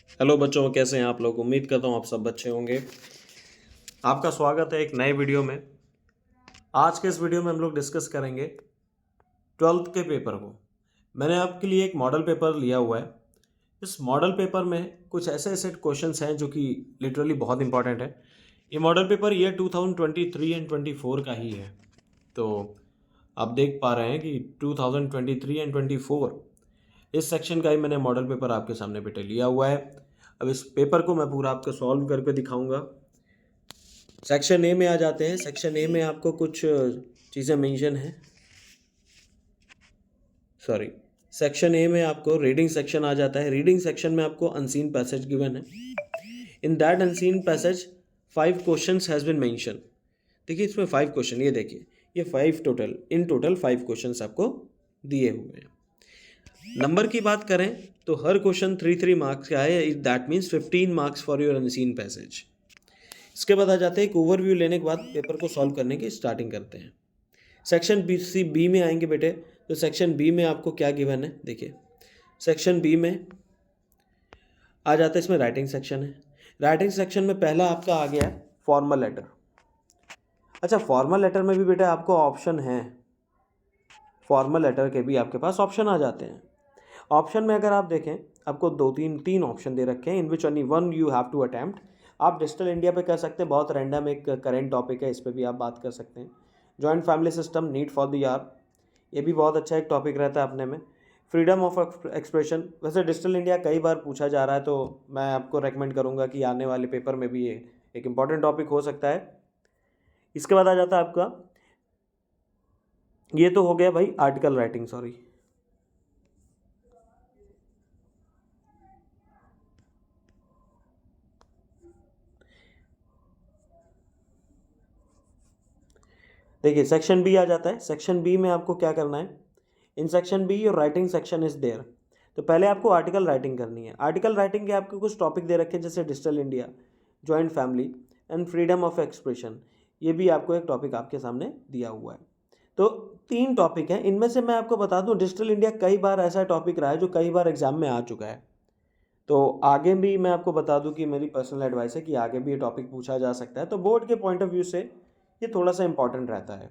Hello बच्चों, कैसे हैं आप लोग। उम्मीद करता हूँ आप सब अच्छे होंगे। आपका स्वागत है एक नए वीडियो में। आज के इस वीडियो में हम लोग डिस्कस करेंगे 12th के पेपर को। मैंने आपके लिए एक मॉडल पेपर लिया हुआ है। इस मॉडल पेपर में कुछ ऐसे ऐसे क्वेश्चंस हैं जो कि लिटरली बहुत इंपॉर्टेंट है। ये मॉडल पेपर ईयर 2023 एंड 24 का ही है। तो आप देख पा रहे हैं कि 2023 एंड 24 इस सेक्शन का ही मैंने मॉडल पेपर आपके सामने बेटे लिया हुआ है। अब इस पेपर को मैं पूरा आपको सॉल्व करके दिखाऊंगा। सेक्शन ए में आ जाते हैं। सेक्शन ए में आपको कुछ चीज़ें मेंशन हैं। सॉरी, सेक्शन ए में आपको रीडिंग सेक्शन आ जाता है। रीडिंग सेक्शन में आपको अनसीन पैसेज गिवन है। In that unseen passage 5 questions has been mention. देखिए इसमें 5 क्वेश्चन, ये देखिए, ये 5 टोटल 5 क्वेश्चंस आपको दिए हुए हैं। नंबर की बात करें तो हर क्वेश्चन 3 मार्क्स का है। That means 15 marks for your unseen passage. इसके बाद आ जाते हैं एक ओवरव्यू लेने के बाद पेपर को सॉल्व करने की स्टार्टिंग करते हैं। सेक्शन बी में आएंगे बेटे, तो सेक्शन बी में आपको क्या गिवन है देखिए। सेक्शन बी में आ जाता है, इसमें राइटिंग सेक्शन है। राइटिंग सेक्शन में पहला आपका आ गया है फॉर्मल लेटर। अच्छा, फॉर्मल लेटर में भी बेटा आपको ऑप्शन है। फॉर्मल लेटर के भी आपके पास ऑप्शन आ जाते हैं। ऑप्शन में अगर आप देखें, आपको तीन ऑप्शन दे रखे हैं। In which only one you have to attempt. आप डिजिटल इंडिया पे कर सकते हैं, बहुत रैंडम एक करेंट टॉपिक है, इस पर भी आप बात कर सकते हैं। Joint family system, need for the year, ये भी बहुत अच्छा एक टॉपिक रहता है अपने में। फ्रीडम ऑफ एक्सप्रेशन, वैसे डिजिटल इंडिया कई बार पूछा जा रहा है, तो मैं आपको रेकमेंड करूंगा कि आने वाले पेपर में भी ये एक इंपॉर्टेंट टॉपिक हो सकता है। इसके बाद आ जाता है आपका, ये तो हो गया भाई आर्टिकल राइटिंग, सॉरी। देखिए सेक्शन बी आ जाता है। सेक्शन बी में आपको क्या करना है, in section B your writing section is there. तो पहले आपको आर्टिकल राइटिंग करनी है। आर्टिकल राइटिंग के आपको कुछ टॉपिक दे रखे हैं, जैसे digital India, joint family and freedom of expression. ये भी आपको एक टॉपिक आपके सामने दिया हुआ है। तो 3 टॉपिक हैं। इनमें से मैं आपको बता दूं, डिजिटल इंडिया कई बार ऐसा टॉपिक रहा है जो कई बार एग्जाम में आ चुका है। तो आगे भी मैं आपको बता दूं कि मेरी पर्सनल एडवाइस है कि आगे भी ये टॉपिक पूछा जा सकता है। तो बोर्ड के पॉइंट ऑफ व्यू से ये थोड़ा सा इंपॉर्टेंट रहता है।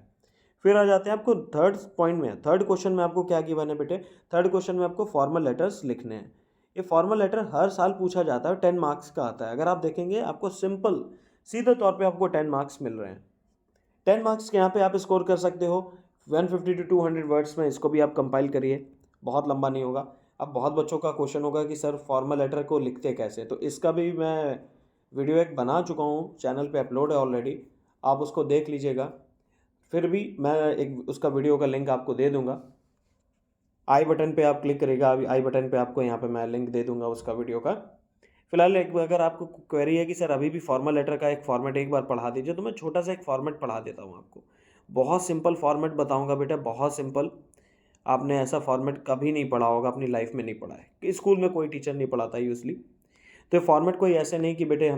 फिर आ जाते हैं आपको थर्ड पॉइंट में। थर्ड क्वेश्चन में आपको क्या गिवन है बेटे, थर्ड क्वेश्चन में आपको फॉर्मल लेटर्स लिखने हैं। ये फॉर्मल लेटर हर साल पूछा जाता है, 10 मार्क्स का आता है। अगर आप देखेंगे आपको सिंपल सीधे तौर पे आपको 10 मार्क्स मिल रहे हैं। 10 मार्क्स के यहाँ पे आप स्कोर कर सकते हो 150 टू 200 वर्ड्स में। इसको भी आप कंपाइल करिए, बहुत लंबा नहीं होगा। अब बहुत बच्चों का क्वेश्चन होगा कि सर फॉर्मल लेटर को लिखते कैसे, तो इसका भी मैं वीडियो एक बना चुका हूँ, चैनल पे अपलोड है ऑलरेडी, आप उसको देख लीजिएगा। फिर भी मैं एक उसका वीडियो का लिंक आपको दे दूंगा। आई बटन पे आप क्लिक करेगा, अभी आई बटन पे आपको यहाँ पे मैं लिंक दे दूंगा उसका वीडियो का। फिलहाल एक अगर आपको क्वेरी है कि सर अभी भी फॉर्मल लेटर का एक फॉर्मेट एक बार पढ़ा दीजिए, तो मैं छोटा सा एक फॉर्मेट पढ़ा देता हूँ आपको। बहुत सिंपल फॉर्मेट बताऊँगा बेटा, बहुत सिंपल। आपने ऐसा फॉर्मेट कभी नहीं पढ़ा होगा, अपनी लाइफ में नहीं पढ़ा है, कि स्कूल में कोई टीचर नहीं पढ़ाता यूजली। तो फॉर्मेट कोई ऐसे नहीं कि बेटे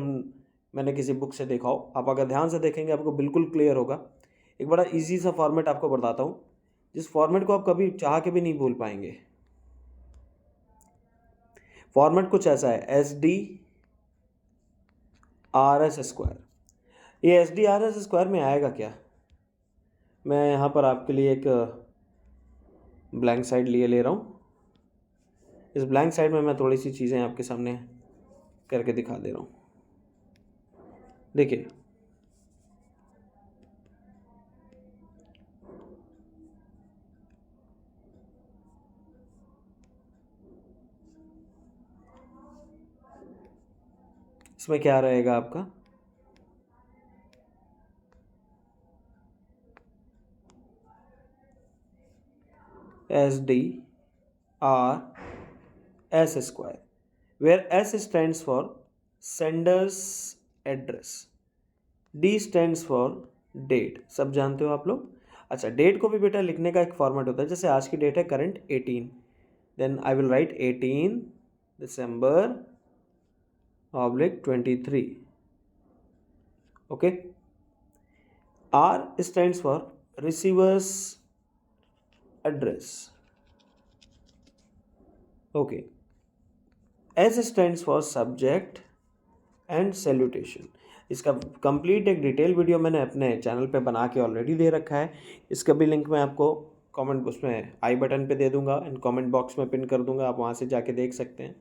मैंने किसी बुक से देखा हो। आप अगर ध्यान से देखेंगे आपको बिल्कुल क्लियर होगा। एक बड़ा इजी सा फॉर्मेट आपको बताता हूँ, जिस फॉर्मेट को आप कभी चाह के भी नहीं भूल पाएंगे। फॉर्मेट कुछ ऐसा है, SDRS²। ये SDRS² में आएगा क्या, मैं यहाँ पर आपके लिए एक ब्लैंक साइड ले रहा हूँ। इस ब्लैंक साइड में मैं थोड़ी सी चीज़ें आपके सामने करके दिखा दे रहा हूँ। देखिए इसमें क्या रहेगा आपका, SDRS², where S stands for sender's address, D stands for date, सब जानते हो आप लोग। अच्छा, डेट को भी बेटा लिखने का एक फॉर्मेट होता है। जैसे आज की डेट है current 18, then I will write 18 December oblique 23। Okay, R stands for receiver's address। Okay, S stands for subject and salutation. इसका कंप्लीट एक डिटेल वीडियो मैंने अपने चैनल पे बना के ऑलरेडी दे रखा है। इसका भी लिंक मैं आपको कमेंट उसमें आई बटन पे दे दूंगा एंड कमेंट बॉक्स में पिन कर दूंगा, आप वहाँ से जाके देख सकते हैं।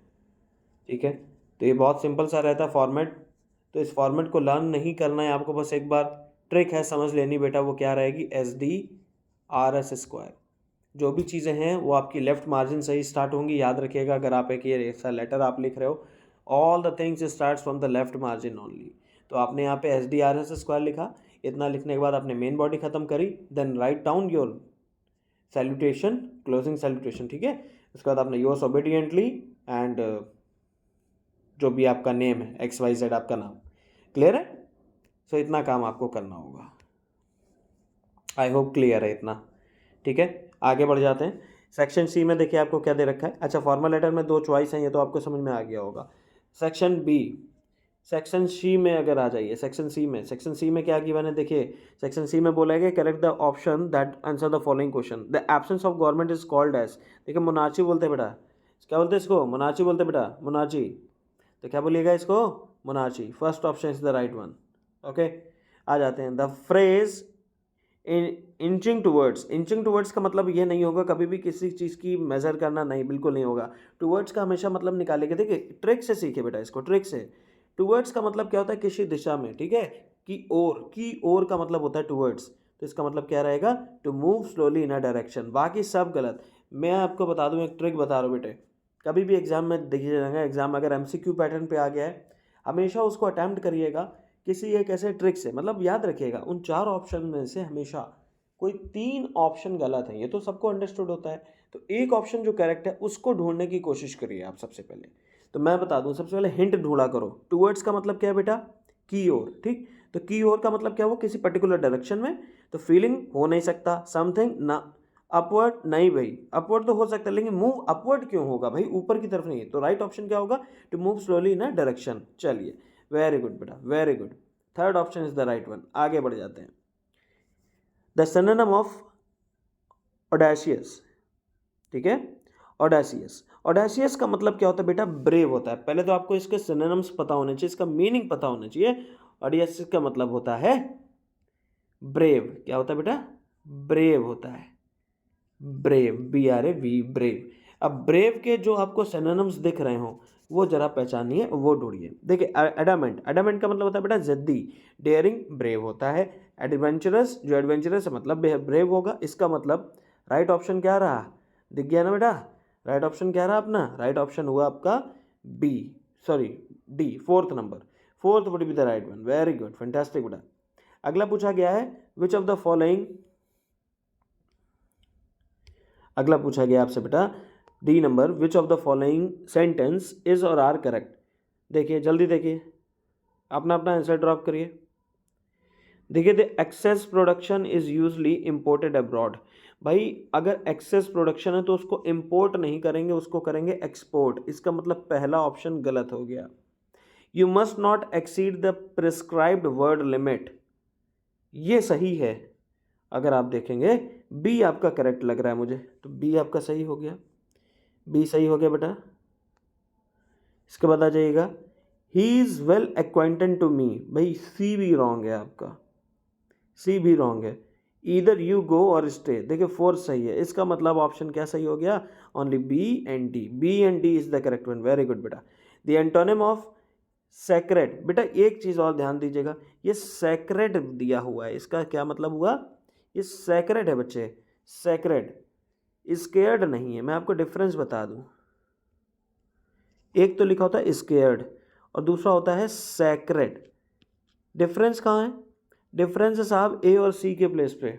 ठीक है, तो ये बहुत सिंपल सा रहता है फॉर्मेट। तो इस फॉर्मेट को लर्न नहीं करना है आपको, बस एक बार ट्रिक है समझ लेनी बेटा, वो क्या रहेगी, SD/RS²। जो भी चीज़ें हैं वो आपकी लेफ्ट मार्जिन से ही स्टार्ट होंगी, याद रखिएगा। अगर आप एक ये ऐसा लेटर आप लिख रहे हो, all the things starts from the left margin only. तो आपने यहाँ पे SD/RS² लिखा, इतना लिखने के बाद आपने मेन बॉडी खत्म करी, then write down your salutation, closing salutation. ठीक है, उसके बाद आपने योर्स ओबीडिएंटली एंड जो भी आपका नेम है XYZ आपका नाम, क्लियर है। सो इतना काम आपको करना होगा, आई होप क्लियर है इतना। ठीक है, आगे बढ़ जाते हैं। सेक्शन सी में देखिए आपको क्या दे रखा है। अच्छा, फॉर्मल लेटर में 2 चॉइस हैं, ये तो आपको समझ में आ गया होगा। सेक्शन बी, सेक्शन सी में अगर आ जाइए, सेक्शन सी में क्या गिवन है देखिए। सेक्शन सी में बोला है कि correct the option that answer the following question. The absence of government is called as, देखिए मोनार्ची बोलते हैं बेटा, क्या बोलते हैं इसको, मोनार्ची बोलते हैं बेटा, मोनार्ची। तो क्या बोलिएगा इसको, monarchy. First option is the right one. Okay, आ जाते हैं। द फ्रेज इंचिंग टूवर्ड्स का मतलब ये नहीं होगा कभी भी किसी चीज़ की मेजर करना, नहीं, बिल्कुल नहीं होगा। टूवर्ड्स का हमेशा मतलब निकालेंगे, देखिए ट्रिक से सीखे बेटा इसको, ट्रिक से। टूवर्ड्स का मतलब क्या होता है, किसी दिशा में। ठीक है, की ओर का मतलब होता है टूवर्ड्स, तो इसका मतलब क्या रहेगा, to move slowly in a direction. बाकी सब गलत। मैं आपको बता दूं, एक ट्रिक बता रहा हूँ बेटे, कभी भी एग्जाम में देखिएगा, एग्जाम अगर MCQ पैटर्न पे आ गया है, हमेशा उसको अटैम्प्ट करिएगा किसी एक ऐसे ट्रिक से। मतलब याद रखिएगा उन 4 ऑप्शन में से हमेशा कोई 3 ऑप्शन गलत है, ये तो सबको अंडरस्टूड होता है। तो एक ऑप्शन जो करेक्ट है उसको ढूंढने की कोशिश करिए आप सबसे पहले। तो मैं बता दूं, सबसे पहले हिंट ढूंढा करो। टूवर्ड्स का मतलब क्या है बेटा, की ओर। ठीक, तो की ओर का मतलब क्या हो, किसी पर्टिकुलर डायरेक्शन में। तो फीलिंग हो नहीं सकता, समथिंग ना, अपवर्ड नहीं भाई, अपवर्ड तो हो सकता है लेकिन मूव अपवर्ड क्यों होगा भाई, ऊपर की तरफ नहीं। तो राइट ऑप्शन क्या होगा, to move slowly in a direction. चलिए, वेरी गुड बेटा, very good. Third option is the right one. आगे बढ़ जाते हैं। द सिनोनिम ऑफ ऑडेशियस, ठीक है, ऑडेशियस का मतलब क्या होता है बेटा, ब्रेव होता है। पहले तो आपको इसके सिनोनिम्स पता होने चाहिए, इसका मीनिंग पता होना चाहिए। ऑडेशियस का मतलब होता है ब्रेव। क्या होता है बेटा, ब्रेव होता है, ब्रेव, BRAV, ब्रेव। अब ब्रेव के जो आपको सिनोनिम्स दिख रहे हो वो जरा पहचानिए, वो ढूंढिए। देखिए, एडामेंट का मतलब होता है बेटा जिद्दी, डेयरिंग ब्रेव होता है। एडवेंचरस, जो एडवेंचरस है मतलब ब्रेव होगा, इसका मतलब राइट ऑप्शन क्या रहा, दिख गया ना बेटा, राइट ऑप्शन क्या रहा अपना, राइट ऑप्शन हुआ आपका D, fourth number, fourth would be the right one. Very good, fantastic बेटा। अगला पूछा गया है, विच ऑफ द फॉलोइंग, अगला पूछा गया आपसे बेटा D number, which of the following sentence is और आर करेक्ट। देखिए जल्दी देखिए, अपना अपना आंसर ड्रॉप करिए। देखिए, the excess production is usually imported abroad. भाई अगर एक्सेस प्रोडक्शन है तो उसको इम्पोर्ट नहीं करेंगे, उसको करेंगे एक्सपोर्ट। इसका मतलब पहला ऑप्शन गलत हो गया। You must not exceed the prescribed word limit, ये सही है। अगर आप देखेंगे B आपका करेक्ट लग रहा है मुझे, तो B आपका सही हो गया, B सही हो गया बेटा। इसके बाद आ जाइएगा, he is well acquainted to me, भाई C भी रॉन्ग है आपका, C भी रॉन्ग है। ईदर यू गो और स्टे, देखिए फोर्थ सही है। इसका मतलब ऑप्शन क्या सही हो गया, only B and D is the correct one. Very good बेटा। द एंटोनिम ऑफ सैक्रेड, बेटा एक चीज़ और ध्यान दीजिएगा, ये सैक्रेड दिया हुआ है, इसका क्या मतलब हुआ, ये सैक्रेड है बच्चे, सैक्रेड, स्केयर्ड नहीं है। मैं आपको डिफरेंस बता दूं, एक तो लिखा होता है स्केयर्ड और दूसरा होता है सैक्रेड। डिफरेंस कहाँ है, डिफरेंस है साहब A और C के प्लेस पे।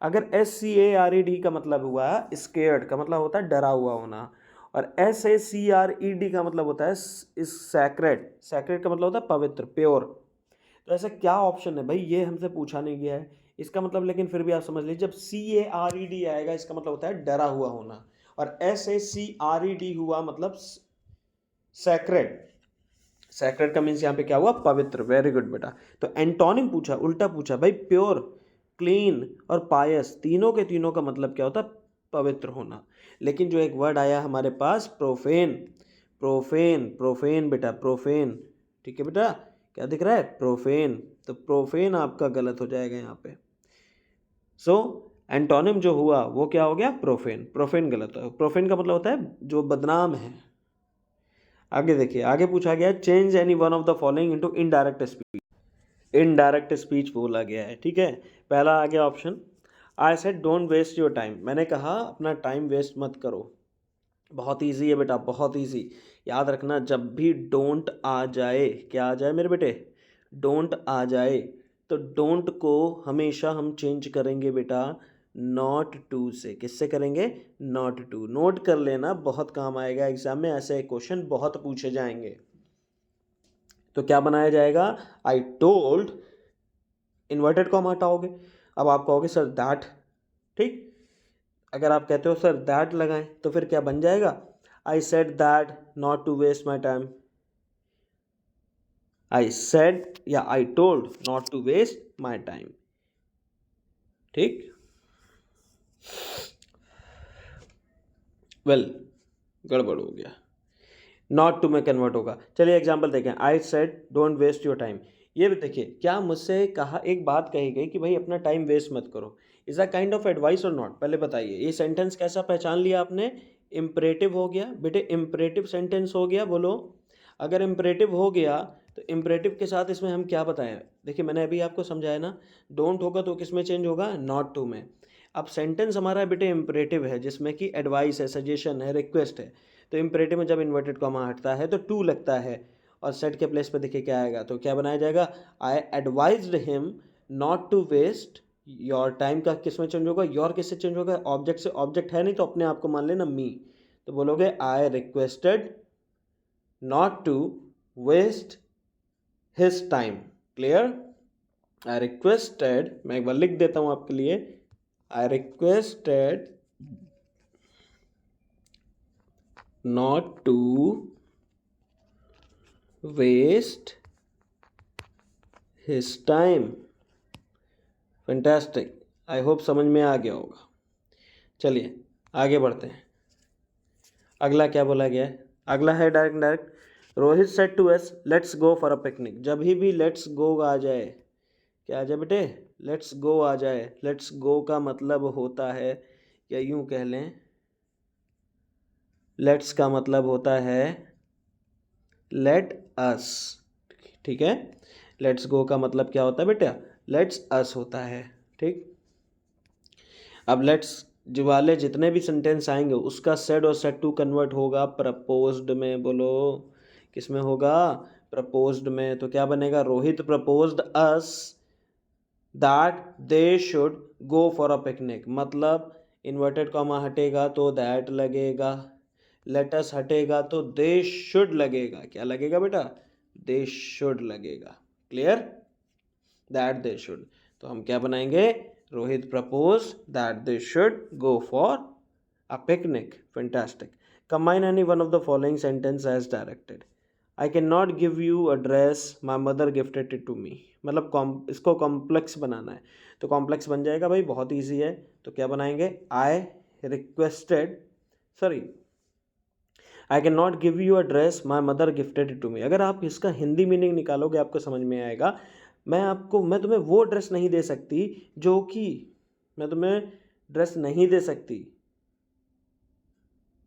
अगर SCARED का मतलब हुआ स्केयर्ड, का मतलब होता है डरा हुआ होना, और SACRED का मतलब होता है इस सैक्रेड, सैक्रेड का मतलब होता है पवित्र, प्योर। तो ऐसा क्या ऑप्शन है भाई, ये हमसे पूछा नहीं गया है इसका मतलब, लेकिन फिर भी आप समझ लीजिए जब CARED आएगा इसका मतलब होता है डरा हुआ होना, और SACRED हुआ मतलब सैक्रेड। सैक्रेड का मीन्स यहाँ पे क्या हुआ, पवित्र। वेरी गुड बेटा। तो एंटोनिम पूछा, उल्टा पूछा भाई, प्योर, क्लीन और पायस, तीनों के तीनों का मतलब क्या होता है, पवित्र होना। लेकिन जो एक वर्ड आया हमारे पास, प्रोफेन, प्रोफेन, प्रोफेन बेटा, प्रोफेन। ठीक है बेटा, क्या दिख रहा है? प्रोफेन। तो प्रोफेन आपका गलत हो जाएगा यहाँ पे। सो एंटोनिम जो हुआ वो क्या हो गया? प्रोफेन। प्रोफेन गलत है। प्रोफेन का मतलब होता है जो बदनाम है। आगे देखिए, आगे पूछा गया change any one of the following into indirect speech. Indirect speech बोला गया है, ठीक है। पहला आ गया option, I said don't waste your time. मैंने कहा अपना टाइम वेस्ट मत करो। बहुत ईजी है बेटा, बहुत ईजी। याद रखना, जब भी डोंट आ जाए, क्या आ जाए मेरे बेटे? डोंट आ जाए, तो डोंट को हमेशा हम चेंज करेंगे बेटा नॉट टू से। किससे करेंगे? Not to. नोट कर लेना, बहुत काम आएगा एग्जाम में, ऐसे क्वेश्चन बहुत पूछे जाएंगे। तो क्या बनाया जाएगा? आई टोल्ड, इन्वर्टेड कॉमा हटाओगे। अब आप कहोगे सर दैट, ठीक। अगर आप कहते हो सर दैट लगाएं तो फिर क्या बन जाएगा? I said that not to waste my time. I said या I told not to waste my time, ठीक। वेल, गड़बड़ हो गया, नॉट टू में कन्वर्ट होगा। चलिए एग्जाम्पल देखें, I said don't waste your time. ये भी देखिए, क्या मुझसे कहा, एक बात कही गई कि भाई अपना टाइम वेस्ट मत करो। Is a kind of advice और नॉट? पहले बताइए, ये सेंटेंस कैसा पहचान लिया आपने? इम्परेटिव हो गया बेटे, इम्परेटिव सेंटेंस हो गया, बोलो। अगर इम्परेटिव हो गया तो इम्परेटिव के साथ इसमें हम क्या बताएं? देखिए मैंने अभी आपको समझाया ना, डोंट होगा तो किस में चेंज होगा? नॉट टू में। अब सेंटेंस हमारा बेटे इम्परेटिव है, जिसमें कि एडवाइस है, सजेशन है, रिक्वेस्ट है। तो इम्परेटिव में जब इन्वर्टेड कॉमा हटता है तो टू लगता है, और सेट के प्लेस पे देखिए क्या आएगा, तो क्या बनाया जाएगा? I advised him not to waste your time का किस में चेंज होगा? योर किससे चेंज होगा? ऑब्जेक्ट से। ऑब्जेक्ट है नहीं तो अपने आप को मान लेना मी, तो बोलोगे I requested not to waste his time. Clear? I requested, मैं एक बार लिख देता हूं आपके लिए, I requested not to waste his time। Fantastic, I hope समझ में आ गया होगा। चलिए आगे बढ़ते हैं। अगला क्या बोला गया है? अगला है direct direct. Rohit said to us let's go for a picnic. जब भी लेट्स गो आ जाए, क्या आ जाए बेटे? लेट्स गो आ जाए। लेट्स गो का मतलब होता है, या यूं कह लें, लेट्स का मतलब होता है लेट अस, ठीक है। लेट्स गो का मतलब क्या होता है बेटा? लेट्स अस होता है, ठीक। अब लेट्स जो वाले जितने भी सेंटेंस आएंगे उसका सेड और सेड टू कन्वर्ट होगा प्रपोज्ड में। बोलो किस में होगा? प्रपोज्ड में। तो क्या बनेगा? Rohit proposed us that they should go for a picnic. मतलब इन्वर्टेड कॉमा हटेगा तो दैट लगेगा, लेटस हटेगा तो दे शुड लगेगा। क्या लगेगा बेटा? दे शुड लगेगा। क्लियर? That they should. तो हम क्या बनाएंगे? Rohit propose that they should go for a picnic. Fantastic. Combine any one of the following sentence as directed. I can not give you a dress my mother gifted it to me. मतलब इसको complex बनाना है, तो complex बन जाएगा भाई, बहुत easy है। तो क्या बनाएंगे? I requested, sorry, I can not give you a dress my mother gifted it to me. अगर आप इसका हिंदी मीनिंग निकालोगे आपको समझ में आएगा, मैं तुम्हें वो ड्रेस नहीं दे सकती जो कि, मैं तुम्हें ड्रेस नहीं दे सकती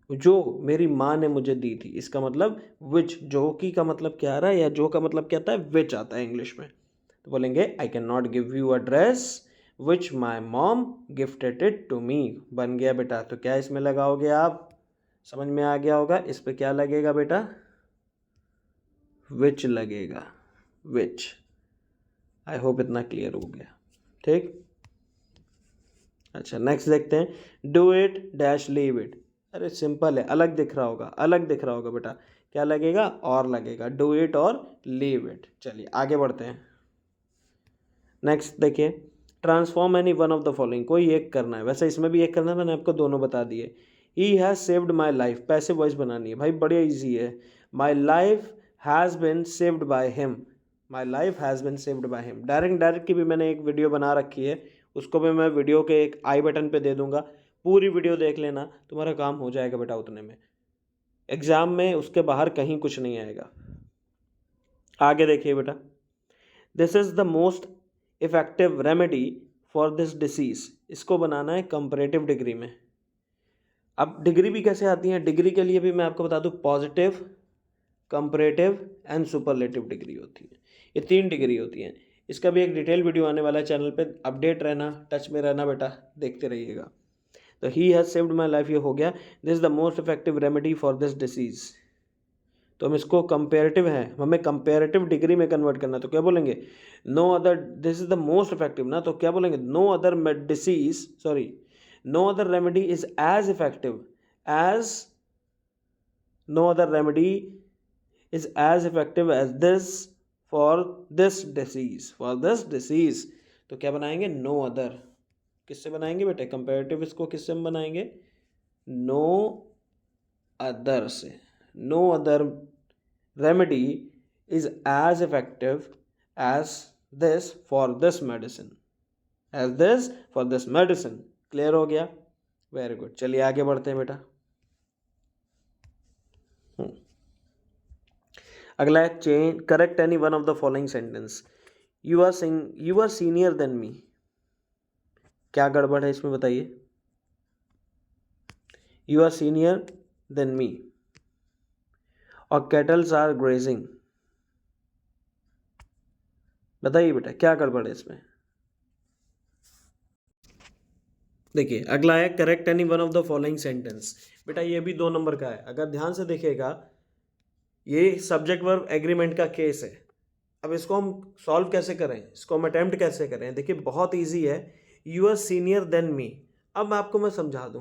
जो मेरी माँ ने मुझे दी थी। इसका मतलब विच, जो कि का मतलब क्या आ रहा है, या जो का मतलब क्या आता है? विच आता है इंग्लिश में। तो बोलेंगे I can not give you a dress which my mom gifted it to me. बन गया बेटा। तो क्या इसमें लगाओगे आप? समझ में आ गया होगा। इस पे क्या लगेगा बेटा? विच लगेगा, विच। आई होप इतना क्लियर हो गया, ठीक। अच्छा नेक्स्ट देखते हैं, do it dash leave it. अरे सिंपल है, अलग दिख रहा होगा, अलग दिख रहा होगा बेटा। क्या लगेगा? और लगेगा, डू इट और लीव इट। चलिए आगे बढ़ते हैं। नेक्स्ट देखिए, transform any one of the following. कोई एक करना है, वैसे इसमें भी एक करना है, मैंने आपको दोनों बता दिए। He has saved my life, passive voice बनानी है भाई, बड़ी ईजी है। My life has been saved by him. My life has been saved by him. Direct direct की भी मैंने एक वीडियो बना रखी है, उसको भी मैं वीडियो के एक आई बटन पे दे दूंगा। पूरी वीडियो देख लेना, तुम्हारा काम हो जाएगा बेटा उतने में। एग्जाम में उसके बाहर कहीं कुछ नहीं आएगा। आगे देखिए बेटा, this is the most effective remedy for this disease. इसको बनाना है कंपैरेटिव डिग्री में। अब डिग्री भी कैसे आती है, डिग्री के लिए भी मैं आपको बता दूं, positive, comparative and superlative degree होती है। ये 3 डिग्री होती हैं। इसका भी एक डिटेल वीडियो आने वाला है चैनल पे, अपडेट रहना, टच में रहना बेटा, देखते रहिएगा। तो he has saved my life, ये हो गया। This is the most effective remedy for this disease. तो हम इसको कंपेरेटिव है, हमें कंपेरेटिव डिग्री में कन्वर्ट करना है, तो क्या बोलेंगे, no other, this is the most effective ना, तो क्या बोलेंगे, no other disease, sorry, no other remedy is as effective as, no other remedy is as effective as this for this disease, for this disease. तो क्या बनाएंगे, no other. किससे बनाएंगे बेटे, कंपेरेटिव इसको किससे हम बनाएंगे, नो अदर से। No other remedy is as effective as this for this medicine, as this for this medicine. Clear हो गया, वेरी गुड। चलिए आगे बढ़ते हैं बेटा। अगला है, change, correct any one of the following sentence. You are senior then me. क्या गड़बड़ है इसमें बताइए, you are senior then me और कैटल्स आर ग्रेजिंग। बताइए बेटा क्या गड़बड़ है इसमें। देखिए अगला है, correct any one of the following sentence. बेटा ये भी 2 नंबर का है, अगर ध्यान से देखिएगा, ये सब्जेक्ट वर्ब एग्रीमेंट का केस है। अब इसको हम सॉल्व कैसे करें, इसको हम अटेम्प्ट कैसे करें, देखिए बहुत इजी है। You are senior then me, अब आपको मैं समझा दूं,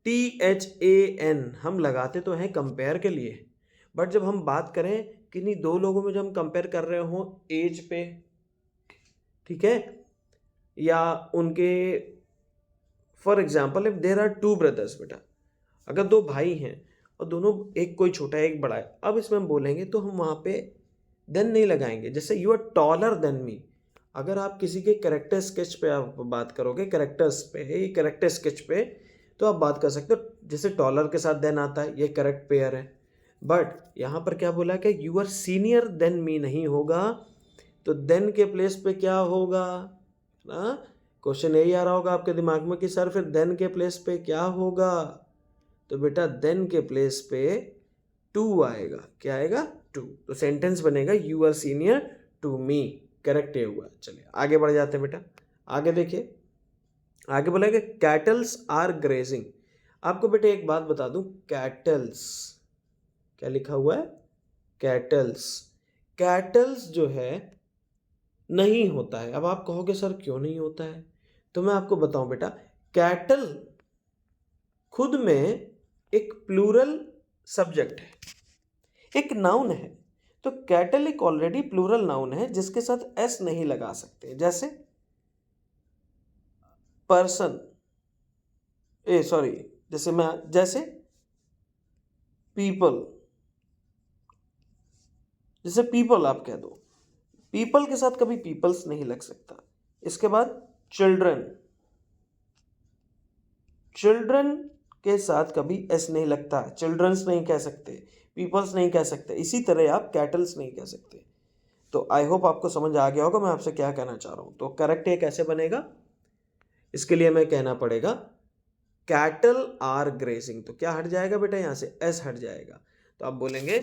THAN हम लगाते तो हैं कंपेयर के लिए, बट जब हम बात करें किन्हीं 2 लोगों में, जब हम कंपेयर कर रहे हो एज पे, ठीक है, या उनके, for example if there are 2 brothers, बेटा अगर 2 भाई हैं और दोनों, एक कोई छोटा है एक बड़ा है, अब इसमें हम बोलेंगे तो हम वहाँ पे देन नहीं लगाएंगे। जैसे you are taller then me, अगर आप किसी के करेक्टर स्केच पे आप बात करोगे, करेक्टर्स पे है ये, करेक्टर स्केच पे तो आप बात कर सकते हो, जैसे टॉलर के साथ देन आता है, ये करेक्ट पेयर है। बट यहाँ पर क्या बोला कि you are senior then me नहीं होगा, तो देन के प्लेस पे क्या होगा ना, क्वेश्चन यही आ रहा होगा आपके दिमाग में कि सर फिर देन के प्लेस पे क्या होगा, तो बेटा देन के प्लेस पे टू आएगा। क्या आएगा, टू। तो सेंटेंस बनेगा you are senior to me, correct है हुआ। चलिए आगे बढ़ जाते हैं बेटा। आगे देखिए, आगे बोला कि कैटल्स आर ग्रेजिंग। आपको बेटे एक बात बता दूं, कैटल्स, क्या लिखा हुआ है, कैटल्स, कैटल्स जो है नहीं होता है। अब आप कहोगे सर क्यों नहीं होता है, तो मैं आपको बताऊं बेटा, कैटल खुद में एक प्लूरल सब्जेक्ट है, एक नाउन है, तो कैटल एक ऑलरेडी प्लूरल नाउन है जिसके साथ एस नहीं लगा सकते। जैसे पर्सन, जैसे पीपल, जैसे पीपल आप कह दो, पीपल के साथ कभी पीपल्स नहीं लग सकता। इसके बाद चिल्ड्रन, चिल्ड्रन के साथ कभी एस नहीं लगता, चिल्ड्रंस नहीं कह सकते, पीपल्स नहीं कह सकते। इसी तरह आप कैटल्स नहीं कह सकते। तो आई होप आपको समझ आ गया होगा मैं आपसे क्या कहना चाह रहा हूं। तो करेक्ट ये कैसे बनेगा, इसके लिए मैं कहना पड़ेगा कैटल आर ग्रेजिंग। तो क्या हट जाएगा बेटा, यहां से एस हट जाएगा, तो आप बोलेंगे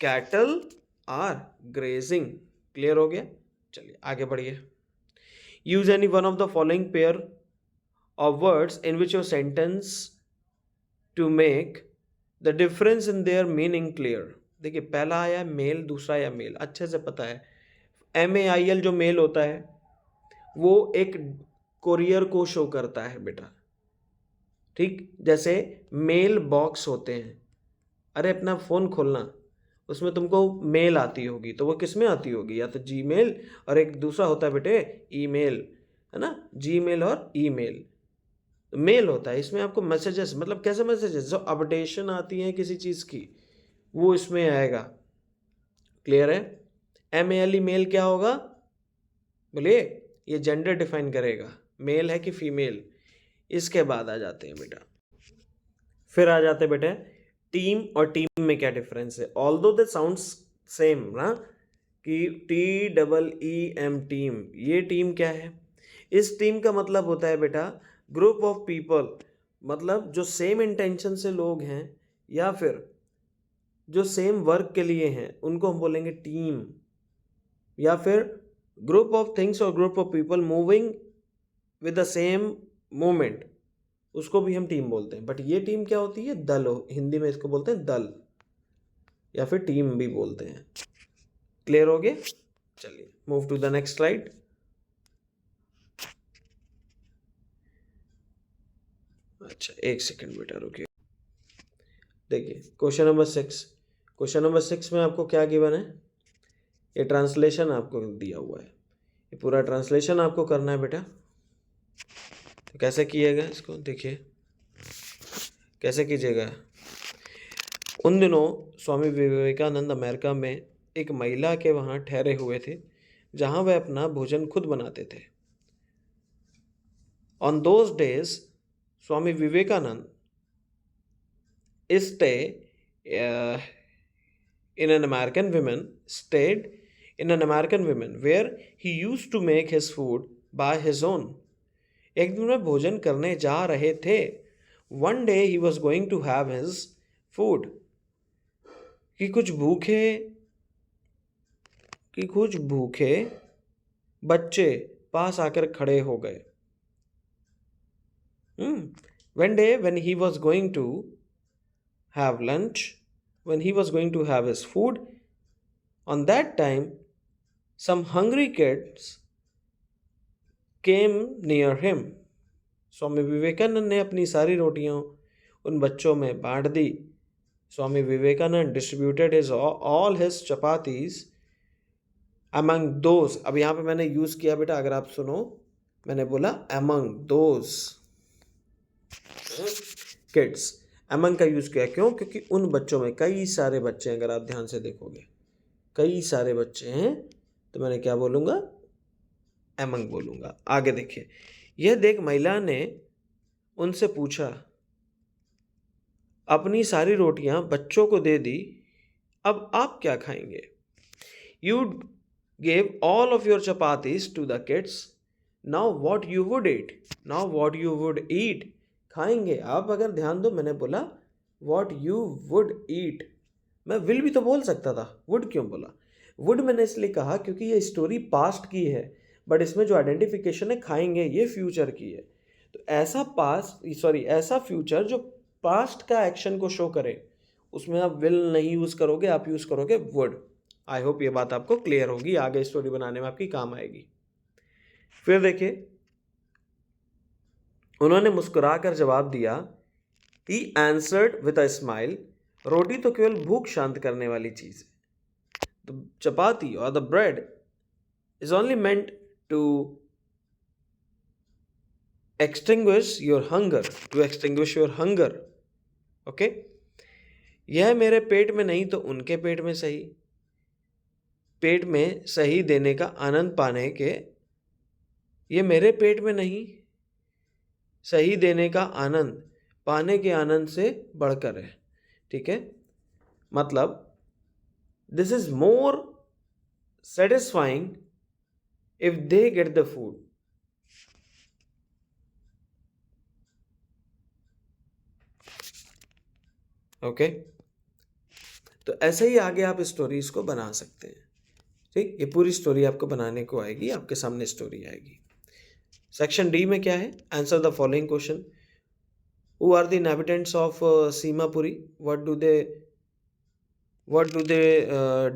कैटल आर ग्रेजिंग। क्लियर हो गया, चलिए आगे बढ़िए। Use any one of the following pair of words in which your sentence to make the difference in their meaning clear. देखिए पहला आया मेल, दूसरा आया मेल, अच्छे से पता है MAIL जो मेल होता है वो एक कोरियर को शो करता है बेटा, ठीक। जैसे मेल बॉक्स होते हैं, अरे अपना फ़ोन खोलना, उसमें तुमको मेल आती होगी, तो वो किस में आती होगी, या तो Gmail, और एक दूसरा होता है बेटे ईमेल, है ना, Gmail और ईमेल। मेल होता है, इसमें आपको मैसेजेस, मतलब कैसे मैसेजेस, जो अपडेशन आती हैं किसी चीज़ की वो इसमें आएगा। क्लियर है। MALE मेल क्या होगा, बोलिए, ये जेंडर डिफाइन करेगा, मेल है कि फीमेल। इसके बाद आ जाते हैं बेटा, फिर आ जाते हैं बेटे टीम और टीम में क्या डिफरेंस है? ऑल्दो दे साउंड्स सेम ना, कि TEEM टीम, ये टीम क्या है? इस टीम का मतलब होता है बेटा ग्रुप ऑफ पीपल, मतलब जो सेम इंटेंशन से लोग हैं या फिर जो सेम वर्क के लिए हैं उनको हम बोलेंगे टीम, या फिर ग्रुप ऑफ थिंग्स और group of people moving with the same movement, उसको भी हम टीम बोलते हैं। बट ये टीम क्या होती है? दल हिंदी में इसको बोलते हैं दल, या फिर टीम भी बोलते हैं। क्लियर हो गया? चलिए move to the next slide. अच्छा एक सेकंड बेटा रुकिए। देखिए क्वेश्चन नंबर 6, क्वेश्चन नंबर 6 में आपको क्या गिवन है? ये ट्रांसलेशन आपको दिया हुआ है, ये पूरा ट्रांसलेशन आपको करना है बेटा। तो कैसे किएगा इसको? देखिए कैसे कीजिएगा। उन दिनों स्वामी विवेकानंद अमेरिका में एक महिला के वहाँ ठहरे हुए थे जहाँ वह अपना भोजन खुद बनाते थे। On those days Swami Vivekananda stayed in an American woman where he used to make his food by his own. एक दिन में भोजन करने जा रहे थे। One day he was going to have his food. कि कुछ भूखे बच्चे पास आकर खड़े हो गए। One day when he was going to have lunch, when he was going to have his food, on that time some hungry kids came near him. Swami Vivekananda ने अपनी सारी रोटियां उन बच्चों में बांट दी। Swami Vivekananda distributed all his chapatis among those, अब यहाँ पे मैंने यूज़ किया बेटा, अगर आप सुनो, मैंने बोला among those kids, among का यूज़ किया। क्यों? क्योंकि उन बच्चों में कई सारे बच्चे हैं, अगर आप ध्यान से देखोगे कई सारे बच्चे हैं, तो मैंने क्या बोलूँगा? among बोलूँगा। आगे देखिए, यह देख महिला ने उनसे पूछा, अपनी सारी रोटियां बच्चों को दे दी, अब आप क्या खाएंगे? You gave all of your chapatis to the kids. Now what you would eat? Now what you would eat? खाएंगे आप। अगर ध्यान दो, मैंने बोला what you would eat। मैं will भी तो बोल सकता था, would क्यों बोला? would मैंने इसलिए कहा क्योंकि ये स्टोरी पास्ट की है, बट इसमें जो आइडेंटिफिकेशन है खाएंगे, ये फ्यूचर की है। तो ऐसा फ्यूचर जो पास्ट का एक्शन को शो करे, उसमें आप विल नहीं यूज़ करोगे, आप यूज़ करोगे वुड। आई होप ये बात आपको क्लियर होगी, आगे स्टोरी बनाने में आपकी काम आएगी। फिर देखिए, उन्होंने मुस्कुराकर जवाब दिया, he answered with a smile, रोटी तो केवल भूख शांत करने वाली चीज़ है। द चपाती और the bread is only meant to extinguish your hunger, okay. यह मेरे पेट में नहीं तो उनके पेट में सही देने का आनंद पाने के, ये मेरे पेट में नहीं, सही देने का आनंद पाने के आनंद से बढ़कर है। ठीक है, मतलब this is more satisfying if they get the food. Okay, तो ऐसे ही आगे आप स्टोरीज को बना सकते हैं। ठीक, ये पूरी स्टोरी आपको बनाने को आएगी, आपके सामने स्टोरी आएगी। सेक्शन डी में क्या है? Answer the following question. Who are the inhabitants of Seemapuri? What do they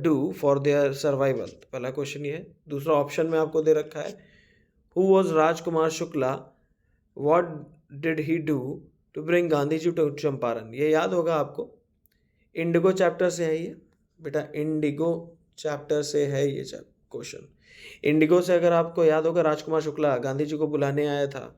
do for their survival? पहला क्वेश्चन ये है। दूसरा ऑप्शन में आपको दे रखा है, who was Rajkumar Shukla? What did he do to bring Gandhi ji to Champaran? ये याद होगा आपको, इंडिगो चैप्टर से है ये बेटा, इंडिगो चैप्टर से है ये क्वेश्चन। इंडिगो से अगर आपको याद होगा, राजकुमार शुक्ला गांधी जी को बुलाने आया था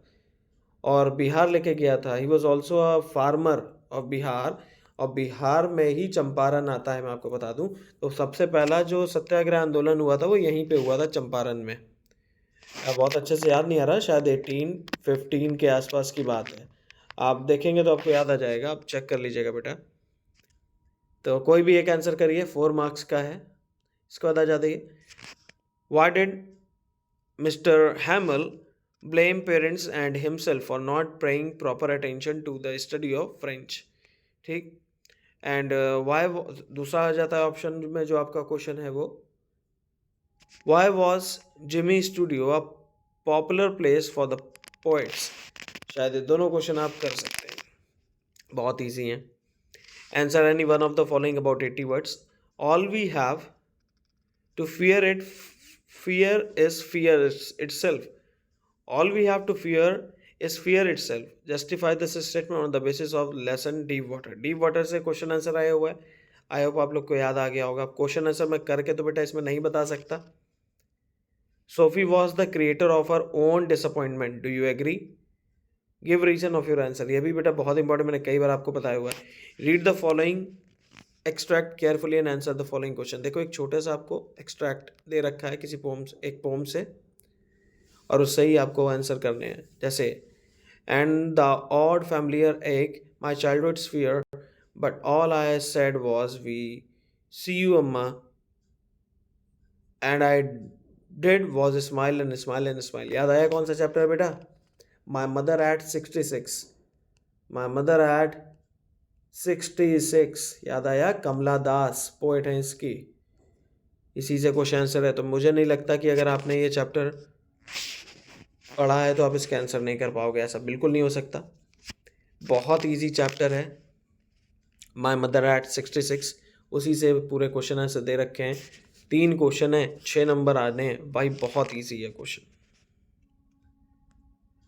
और बिहार लेके गया था। He was also a farmer of Bihar, और बिहार में ही चंपारण आता है, मैं आपको बता दूं। तो सबसे पहला जो सत्याग्रह आंदोलन हुआ था वो यहीं पे हुआ था, चंपारण में। बहुत अच्छे से याद नहीं आ रहा, शायद 1815 के आसपास की बात है। आप देखेंगे तो आपको याद आ जाएगा, आप चेक कर लीजिएगा बेटा। तो कोई भी एक आंसर करिए, 4 मार्क्स का है। इसके बाद आ जाते हैं, why did mister Hamel blame parents and himself for not paying proper attention to the study of French. ठीक। एंड वाई, दूसरा आ जाता है ऑप्शन में जो आपका क्वेश्चन है वो, why was Jimmy studio a popular place for the poets. शायद ये दोनों क्वेश्चन आप कर सकते हैं, बहुत ईजी हैं। Answer any one of the following about 80 words. All we have to fear it, fear is fear itself. All we have to fear is fear itself. Justify this statement on the basis of lesson deep water. Deep water से question answer आया हुआ है। I hope आप लोग को याद आ गया होगा। क्वेश्चन आंसर मैं करके तो बेटा इसमें नहीं बता सकता। Sophie was the creator of her own disappointment, do you agree? Give reason of your answer, ये भी बेटा बहुत इंपॉर्टेंट, मैंने कई बार आपको बताया हुआ है। Read the following extract carefully and answer the following question. देखो एक छोटा सा आपको एक्सट्रैक्ट दे रखा है किसी पोम, एक पोम से, और उससे ही आपको आंसर करने हैं। जैसे, and the old familiar ache my childhood fear but all I said was we see you Amma and I did was smile and smile and smile. याद आया कौन सा चैप्टर है बेटा? My mother at 66, my mother at 66। याद आया? कमला दास poet है इसकी, इसी से क्वेश्चन आंसर है। तो मुझे नहीं लगता कि अगर आपने ये चैप्टर पढ़ा है तो आप इसका आंसर नहीं कर पाओगे, ऐसा बिल्कुल नहीं हो सकता। बहुत इजी चैप्टर है माय मदर एट 66, उसी से पूरे क्वेश्चन आंसर दे रखे हैं। 3 क्वेश्चन है, 6 नंबर आने हैं भाई, बहुत इजी है क्वेश्चन।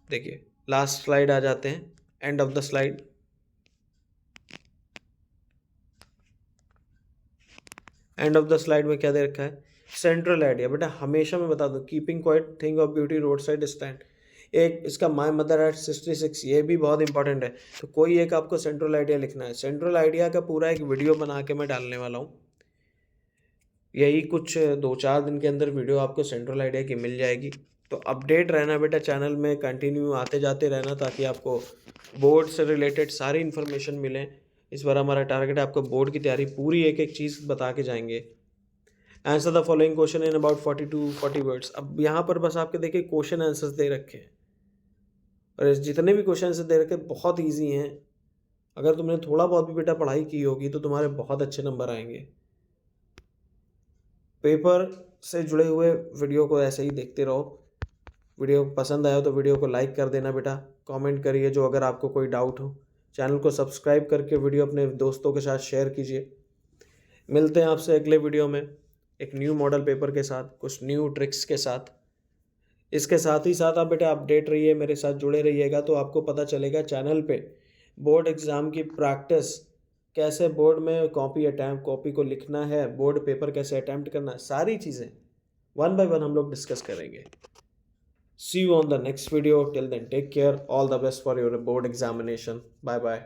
देखिए लास्ट स्लाइड आ जाते हैं, end of the slide. End of the slide में क्या दे रखा है? Central idea. बेटा हमेशा मैं बता दूं, keeping quiet, think of beauty, road side stand. एक इसका माय मदर एट 66, ये भी बहुत इंपॉर्टेंट है। तो कोई एक आपको सेंट्रल आइडिया लिखना है। सेंट्रल आइडिया का पूरा एक वीडियो बना के मैं डालने वाला हूँ, यही कुछ 2-4 दिन के अंदर वीडियो आपको सेंट्रल आइडिया की मिल जाएगी। तो अपडेट रहना बेटा, चैनल में कंटिन्यू आते जाते रहना, ताकि आपको बोर्ड से रिलेटेड सारी इन्फॉर्मेशन मिले। इस बार हमारा टारगेट है आपको बोर्ड की तैयारी पूरी एक एक चीज़ बता के जाएंगे। Answer the following question in about 40 words. अब यहाँ पर बस आपके देखिए क्वेश्चन आंसर्स दे रखे हैं, और जितने भी क्वेश्चन आंसर दे रखे हैं बहुत ईजी हैं। अगर तुमने थोड़ा बहुत भी बेटा पढ़ाई की होगी तो तुम्हारे बहुत अच्छे नंबर आएंगे। पेपर से जुड़े हुए वीडियो को ऐसे ही देखते रहो। वीडियो पसंद आया तो वीडियो को लाइक कर देना बेटा, कमेंट करिए जो अगर आपको कोई डाउट हो। चैनल को सब्सक्राइब करके वीडियो अपने दोस्तों के साथ शेयर कीजिए। मिलते हैं आपसे अगले वीडियो में एक न्यू मॉडल पेपर के साथ, कुछ न्यू ट्रिक्स के साथ। इसके साथ ही साथ आप बेटा अपडेट रहिए, मेरे साथ जुड़े रहिएगा, तो आपको पता चलेगा चैनल पे बोर्ड एग्ज़ाम की प्रैक्टिस कैसे, बोर्ड में कॉपी को लिखना है, बोर्ड पेपर कैसे अटैम्प्ट करना है, सारी चीज़ें 1 by 1 हम लोग डिस्कस करेंगे। See you on the next video. Till then, take care. All the best for your board examination. Bye bye.